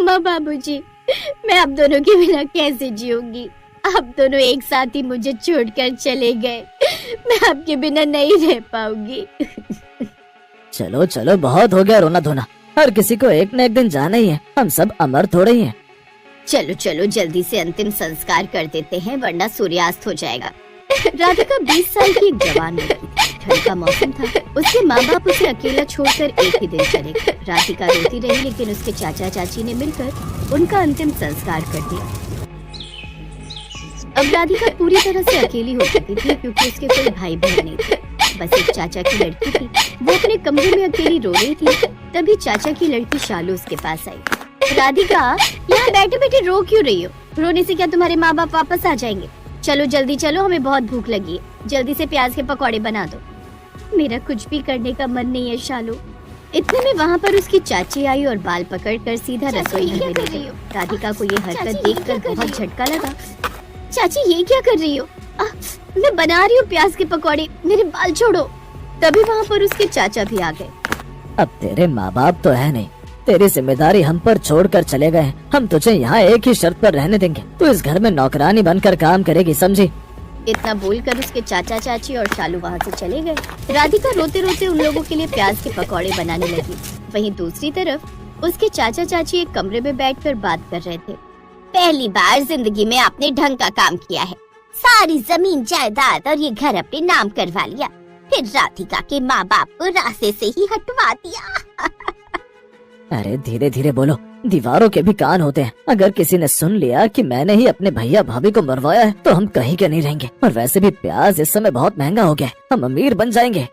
अम्मा बाबूजी, मैं आप दोनों के बिना कैसे जीऊंगी? आप दोनों एक साथ ही मुझे छोड़कर चले गए। मैं आपके बिना नहीं रह पाऊंगी। चलो चलो, बहुत हो गया रोना धोना। हर किसी को एक न एक दिन जाना ही है, हम सब अमर थोड़े ही हैं। चलो चलो जल्दी से अंतिम संस्कार कर देते हैं, वरना सूर्यास्त हो जाएगा। राधिका 20 साल की एक जवान लड़की थी। ठंड का मौसम था। उसके माँ बाप उसे अकेला छोड़कर एक ही दिन चले गए। राधिका रोती रही, लेकिन उसके चाचा चाची ने मिलकर उनका अंतिम संस्कार कर दिया। अब राधिका पूरी तरह से अकेली हो चुकी थी, क्योंकि उसके कोई भाई बहन नहीं थे। बस एक चाचा की लड़की थी। वो अपने कमरे में अकेली रो रही थी। तभी चाचा की लड़की शालू उसके पास आई। राधिका, यहाँ बैठे बैठे रो क्यों रही हो? रोने से क्या तुम्हारे माँ बाप वापस आ जाएंगे? चलो जल्दी चलो, हमें बहुत भूख लगी है। जल्दी से प्याज के पकौड़े बना दो। मेरा कुछ भी करने का मन नहीं है शालू। इतने में वहाँ पर उसकी चाची आई और बाल पकड़कर सीधा रसोई घर में ले गई। राधिका को ये हरकत देखकर बहुत झटका लगा। चाची ये क्या कर रही हो? मैं बना रही हूँ प्याज के पकौड़े, मेरे बाल छोड़ो। तभी वहाँ पर उसके चाचा भी आ गए। अब तेरे माँ बाप तो है नहीं, तेरी जिम्मेदारी हम पर छोड़कर चले गए। हम तुझे यहाँ एक ही शर्त पर रहने देंगे, तू इस घर में नौकरानी बनकर काम करेगी, समझी? इतना बोलकर उसके चाचा चाची और शालू वहाँ से चले गए। राधिका रोते रोते उन लोगों के लिए प्याज के पकौड़े बनाने लगी। वहीं दूसरी तरफ उसके चाचा चाची एक कमरे में बैठकर बात कर रहे थे। पहली बार जिंदगी में आपने ढंग का काम किया है। सारी जमीन जायदाद और ये घर अपने नाम करवा लिया, फिर राधिका के माँ बाप को रास्ते से ही हटवा दिया। अरे धीरे धीरे बोलो, दीवारों के भी कान होते हैं। अगर किसी ने सुन लिया कि मैंने ही अपने भैया भाभी को मरवाया है तो हम कहीं के नहीं रहेंगे। और वैसे भी प्याज इस समय बहुत महंगा हो गया है, हम अमीर बन जाएंगे।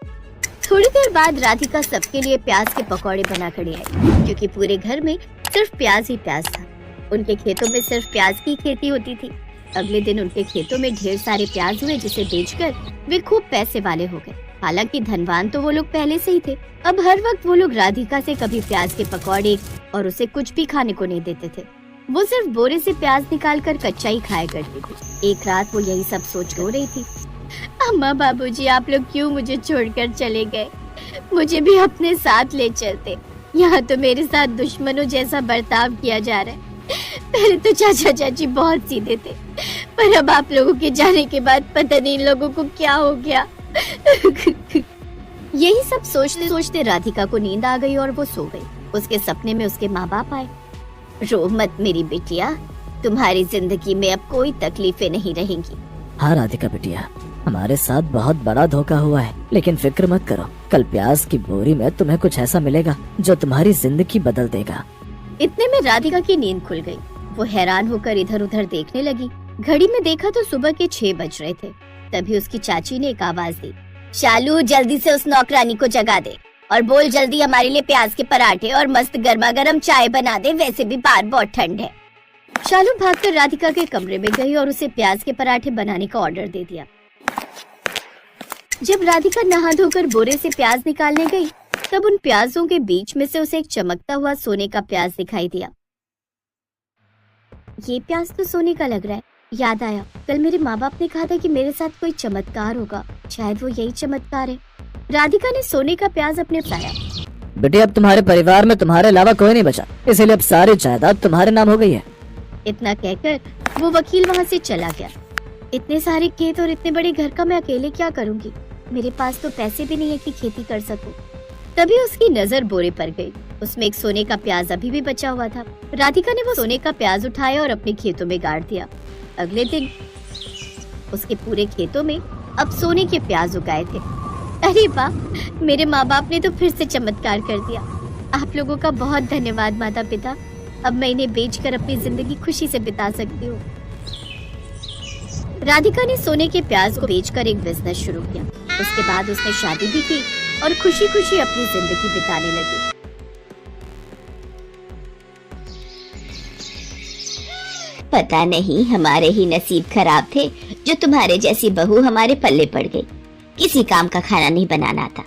थोड़ी देर बाद राधिका सबके लिए प्याज के पकौड़े बना खड़ी आई, क्योंकि पूरे घर में सिर्फ प्याज ही प्याज था। उनके खेतों में सिर्फ प्याज की खेती होती थी। अगले दिन उनके खेतों में ढेर सारे प्याज हुए, जिसे बेचकर वे खूब पैसे वाले हो गए। हालांकि धनवान तो वो लोग पहले से ही थे। अब हर वक्त वो लोग राधिका से कभी प्याज के पकौड़े और उसे कुछ भी खाने को नहीं देते थे। वो सिर्फ बोरे से प्याज निकालकर कच्चा ही खाया करती थी। एक रात वो यही सब सोच रो रही थी। अम्मा बाबूजी, आप लोग क्यों मुझे छोड़कर चले गए? मुझे भी अपने साथ ले चलते। यहाँ तो मेरे साथ दुश्मनों जैसा बर्ताव किया जा रहा है। पहले तो चाचा चाची बहुत सीधे थे, पर अब आप लोगों के जाने के बाद पता नहीं इन लोगों को क्या हो गया। यही सब सोचते सोचते राधिका को नींद आ गई और वो सो गई। उसके सपने में उसके माँ बाप आए। रो मत मेरी बिटिया, तुम्हारी जिंदगी में अब कोई तकलीफें नहीं रहेंगी। हाँ राधिका बिटिया, हमारे साथ बहुत बड़ा धोखा हुआ है, लेकिन फिक्र मत करो। कल प्याज की बोरी में तुम्हें कुछ ऐसा मिलेगा जो तुम्हारी जिंदगी बदल देगा। इतने में राधिका की नींद खुल गई। वो हैरान होकर इधर उधर देखने लगी। घड़ी में देखा तो सुबह के 6 बज रहे थे। तभी उसकी चाची ने एक आवाज दी। शालू, जल्दी से उस नौकरानी को जगा दे और बोल जल्दी हमारे लिए प्याज के पराठे और मस्त गर्मा गर्म चाय बना दे, वैसे भी बाहर बहुत ठंड है। शालू भागकर राधिका के कमरे में गई और उसे प्याज के पराठे बनाने का ऑर्डर दे दिया। जब राधिका नहा धोकर बोरे से प्याज निकालने गई, तब उन प्याजों के बीच में से उसे एक चमकता हुआ सोने का प्याज दिखाई दिया। ये प्याज तो सोने का लग रहा है। याद आया, कल मेरे माँ बाप ने कहा था कि मेरे साथ कोई चमत्कार होगा। शायद वो यही चमत्कार है। राधिका ने सोने का प्याज अपने पाया। बेटे, अब तुम्हारे परिवार में तुम्हारे अलावा कोई नहीं बचा, इसीलिए अब सारी जायदाद तुम्हारे नाम हो गई है। इतना कहकर वो वकील वहाँ से चला गया। इतने सारे खेत और इतने बड़े घर का मैं अकेले क्या करूँगी? मेरे पास तो पैसे भी नहीं है कि खेती कर सकूं। तभी उसकी नजर बोरे पर गई। उसमें एक सोने का प्याज अभी भी बचा हुआ था। राधिका ने वो सोने का प्याज उठाया और अपने खेतों में गाड़ दिया। अगले दिन उसके पूरे खेतों में अब सोने के प्याज उगाए थे। अरे वाह, मेरे माँ बाप ने तो फिर से चमत्कार कर दिया। आप लोगों का बहुत धन्यवाद माता पिता। अब मैं इन्हें बेचकर अपनी जिंदगी खुशी से बिता सकती हूँ। राधिका ने सोने के प्याज को बेचकर एक बिजनेस शुरू किया। उसके बाद उसने शादी भी की और खुशी खुशी अपनी जिंदगी बिताने लगी। पता नहीं हमारे ही नसीब खराब थे जो तुम्हारे जैसी बहू हमारे पल्ले पड़ गई। किसी काम का खाना नहीं बनाना आता।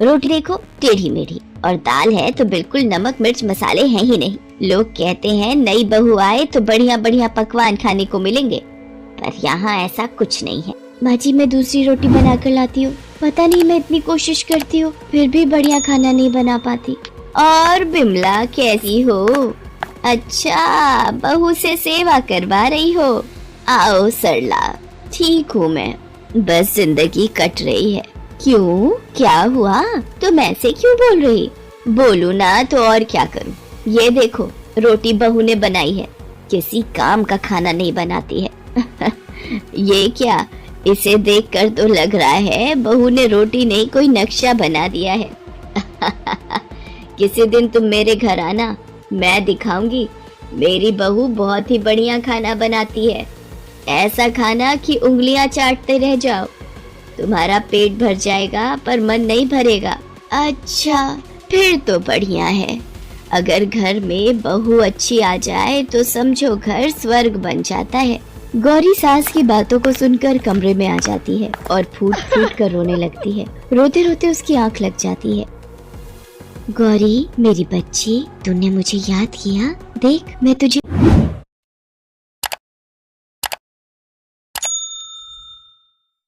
रोटी देखो टेढ़ी मेढ़ी, और दाल है तो बिल्कुल नमक मिर्च मसाले हैं ही नहीं। लोग कहते हैं नई बहू आए तो बढ़िया बढ़िया पकवान खाने को मिलेंगे, पर यहाँ ऐसा कुछ नहीं है। माँ जी, मैं दूसरी रोटी बना कर लाती हूँ। पता नहीं मैं इतनी कोशिश करती हूँ फिर भी बढ़िया खाना नहीं बना पाती। और बिमला कैसी हो? अच्छा, बहू से सेवा करवा रही हो। आओ सरला, ठीक हूँ मैं, बस जिंदगी कट रही है। क्यों, क्या हुआ? तुम ऐसे क्यों बोल रही? बोलू ना तो और क्या करूँ। ये देखो, रोटी बहू ने बनाई है, किसी काम का खाना नहीं बनाती है। ये क्या, इसे देखकर तो लग रहा है बहू ने रोटी नहीं कोई नक्शा बना दिया है। किसी दिन तुम मेरे घर आना, मैं दिखाऊंगी। मेरी बहू बहुत ही बढ़िया खाना बनाती है, ऐसा खाना कि उंगलियां चाटते रह जाओ। तुम्हारा पेट भर जाएगा पर मन नहीं भरेगा। अच्छा, फिर तो बढ़िया है। अगर घर में बहू अच्छी आ जाए तो समझो घर स्वर्ग बन जाता है। गौरी सास की बातों को सुनकर कमरे में आ जाती है और फूट फूट कर रोने लगती है। रोते रोते उसकी आंख लग जाती है। गौरी मेरी बच्ची, तूने मुझे याद किया? देख, मैं तुझे